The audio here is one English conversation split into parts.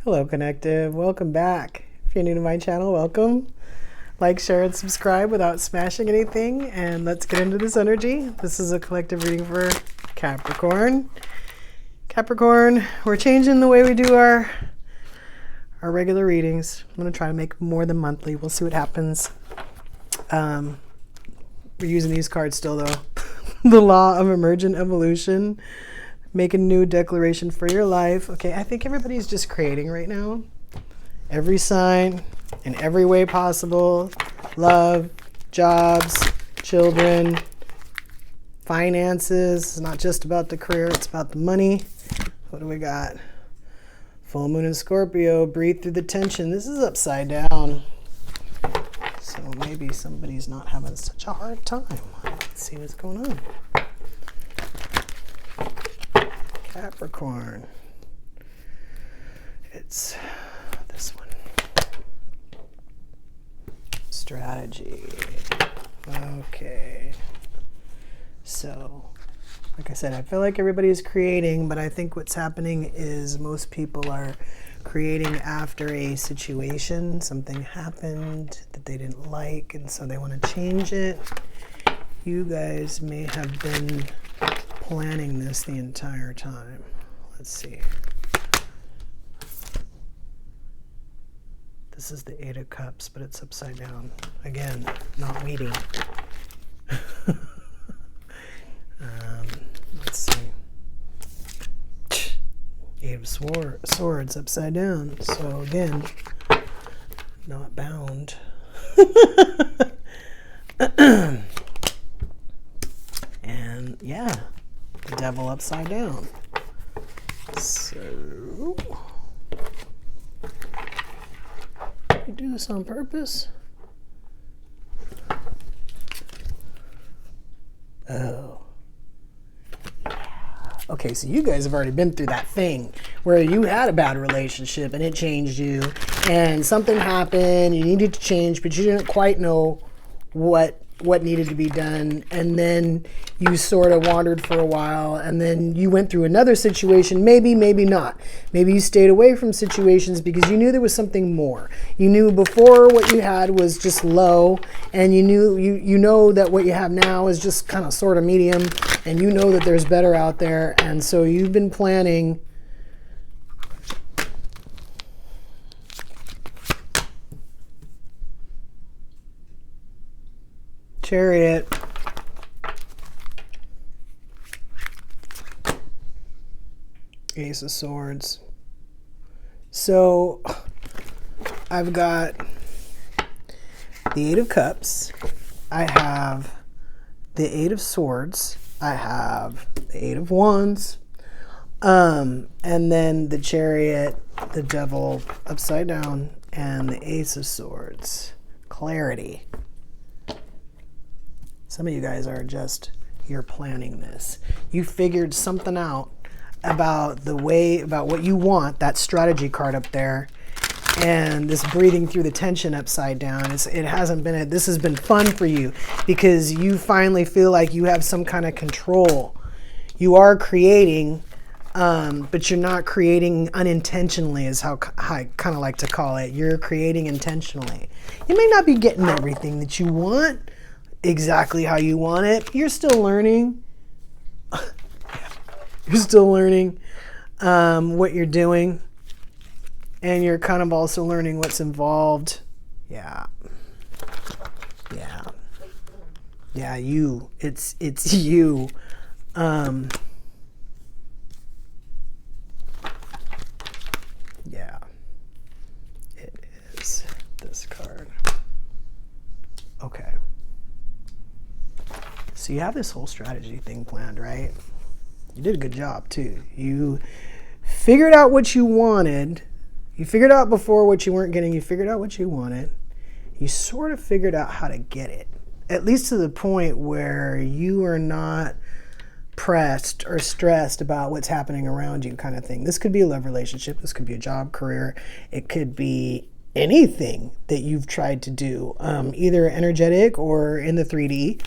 Hello, Connective. Welcome back. If you're new to my channel, welcome. Like, share, and subscribe without smashing anything. And let's get into this energy. This is a collective reading for Capricorn. Capricorn, we're changing the way we do our regular readings. I'm going to try to make more than monthly. We'll see what happens. We're using these cards still, though. The law of emergent evolution. Make a new declaration for your life. Okay, I think everybody's just creating right now. Every sign, in every way possible. Love, jobs, children, finances. It's not just about the career, it's about the money. What do we got? Full moon in Scorpio. Breathe through the tension. This is upside down. So maybe somebody's not having such a hard time. Let's see what's going on. Capricorn. It's this one. Strategy. Okay. So, like I said, I feel like everybody's creating, but I think what's happening is most people are creating after a situation. Something happened that they didn't like, and so they want to change it. You guys may have been planning this the entire time. Let's see. This is the Eight of Cups, but it's upside down. Again, not meeting. Let's see. Eight of Swords upside down. So again, not bound. And yeah. The Devil upside down. So, you do this on purpose? Oh. Okay, so you guys have already been through that thing where you had a bad relationship and it changed you, and something happened, you needed to change, but you didn't quite know what needed to be done, and then you sort of wandered for a while, and then you went through another situation, maybe not. Maybe you stayed away from situations because you knew there was something more. You knew before what you had was just low, and you know that what you have now is just kind of sort of medium, and you know that there's better out there, and so you've been planning. Chariot. Ace of Swords. So I've got the Eight of Cups. I have the Eight of Swords. I have the Eight of Wands. And then the Chariot, the Devil upside down, and the Ace of Swords. Clarity. Some of you guys are just, you're planning this. You figured something out about what you want, that strategy card up there, and this breathing through the tension upside down. This has been fun for you because you finally feel like you have some kind of control. You are creating, but you're not creating unintentionally, is how I kind of like to call it. You're creating intentionally. You may not be getting everything that you want exactly how you want it. You're still learning. You're still learning what you're doing, and you're kind of also learning what's involved. Yeah. You. It's you. Yeah. It is this card. Okay. So you have this whole strategy thing planned, right? You did a good job too. You figured out what you wanted. You figured out before what you weren't getting. You figured out what you wanted. You sort of figured out how to get it. At least to the point where you are not pressed or stressed about what's happening around you, kind of thing. This could be a love relationship. This could be a job, career. It could be anything that you've tried to do, either energetic or in the 3D.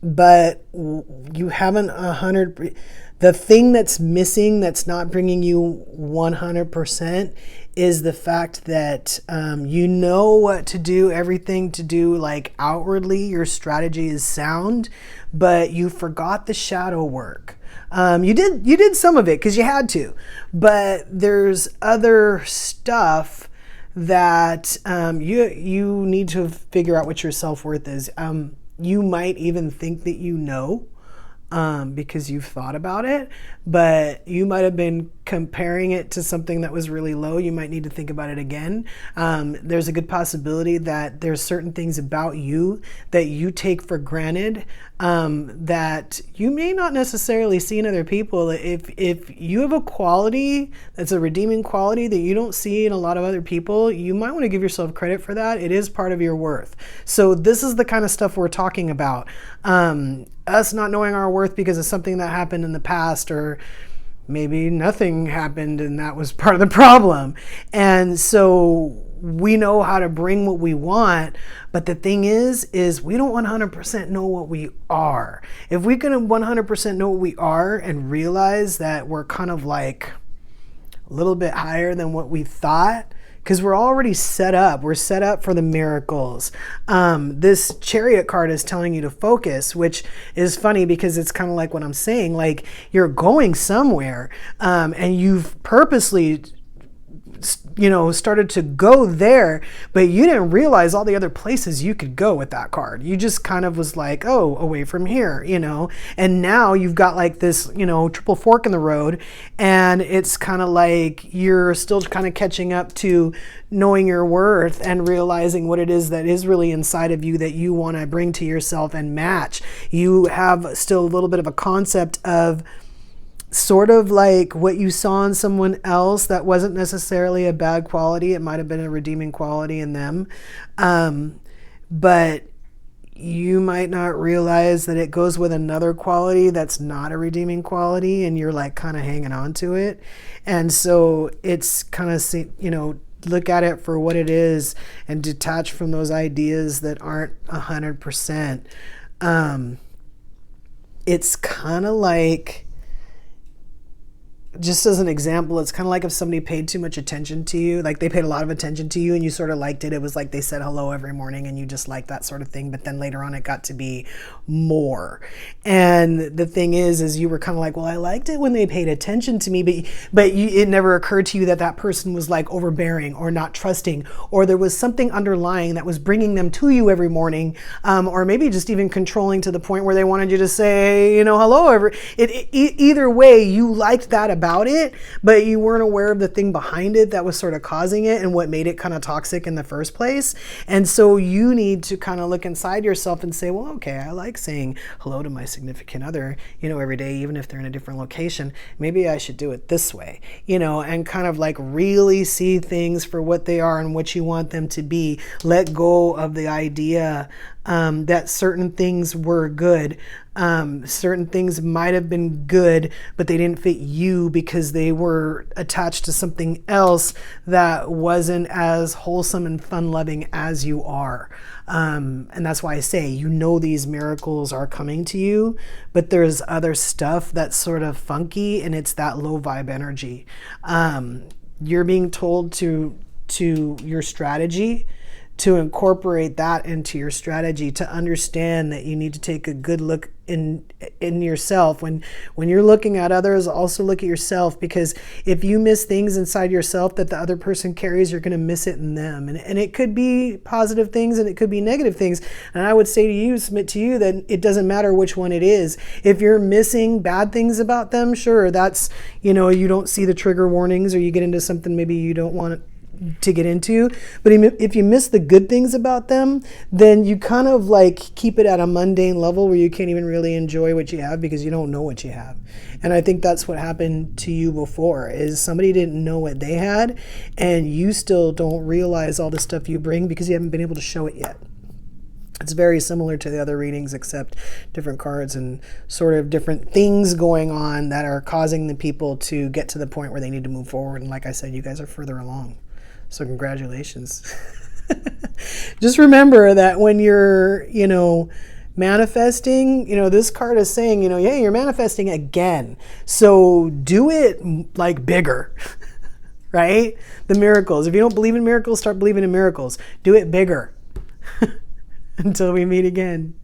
but you haven't 100. The thing that's missing, that's not bringing you 100%, is the fact that you know what to do, everything to do, like outwardly, your strategy is sound, but you forgot the shadow work. You did some of it because you had to, but there's other stuff that you need to figure out what your self-worth is. You might even think that you know, because you've thought about it, but you might have been comparing it to something that was really low. You might need to think about it again. There's a good possibility that there's certain things about you that you take for granted, that you may not necessarily see in other people. If you have a quality that's a redeeming quality that you don't see in a lot of other people, you might want to give yourself credit for that. It is part of your worth. So this is the kind of stuff we're talking about. Us not knowing our worth because of something that happened in the past, or maybe nothing happened and that was part of the problem. And so we know how to bring what we want, but the thing is we don't 100% know what we are. If we can 100% know what we are and realize that we're kind of like a little bit higher than what we thought, because we're already set up. We're set up for the miracles. This Chariot card is telling you to focus, which is funny because it's kind of like what I'm saying. Like, you're going somewhere, and you've purposely started to go there, but you didn't realize all the other places you could go with that card. You just kind of was like, oh, away from here, and now you've got like this, triple fork in the road, and it's kind of like you're still kind of catching up to knowing your worth and realizing what it is that is really inside of you that you want to bring to yourself and match. You have still a little bit of a concept of sort of like what you saw in someone else that wasn't necessarily a bad quality. It might have been a redeeming quality in them. But you might not realize that it goes with another quality that's not a redeeming quality, and you're like kind of hanging on to it. And so it's kind of, look at it for what it is and detach from those ideas that aren't 100%. It's kind of like, just as an example, it's kind of like if somebody paid too much attention to you, like they paid a lot of attention to you and you sort of liked it. It was like they said hello every morning and you just liked that sort of thing. But then later on it got to be more. And the thing is you were kind of like, well, I liked it when they paid attention to me, but it never occurred to you that that person was like overbearing or not trusting, or there was something underlying that was bringing them to you every morning, or maybe just even controlling to the point where they wanted you to say, hello. Either way, you liked that about it, but you weren't aware of the thing behind it that was sort of causing it and what made it kind of toxic in the first place. And so you need to kind of look inside yourself and say, well, okay, I like saying hello to my significant other, every day, even if they're in a different location. Maybe I should do it this way, and kind of like really see things for what they are and what you want them to be. Let go of the idea that certain things were good. Certain things might have been good, but they didn't fit you because they were attached to something else that wasn't as wholesome and fun-loving as you are. And that's why I say, these miracles are coming to you, but there's other stuff that's sort of funky, and it's that low vibe energy. You're being told to your strategy, to incorporate that into your strategy, to understand that you need to take a good look in yourself. When you're looking at others, also look at yourself, because if you miss things inside yourself that the other person carries, you're going to miss it in them. And it could be positive things and it could be negative things. And I would say to you, submit to you, that it doesn't matter which one it is. If you're missing bad things about them, sure, that's, you don't see the trigger warnings, or you get into something maybe you don't want to get into. But if you miss the good things about them, then you kind of like keep it at a mundane level where you can't even really enjoy what you have because you don't know what you have. And I think that's what happened to you before, is somebody didn't know what they had, and you still don't realize all the stuff you bring because you haven't been able to show it yet. It's very similar to the other readings, except different cards and sort of different things going on that are causing the people to get to the point where they need to move forward. And like I said, you guys are further along. So congratulations. Just remember that when you're, Manifesting, this card is saying, yeah, you're manifesting again. So do it like bigger, right? The miracles. If you don't believe in miracles, start believing in miracles. Do it bigger until we meet again.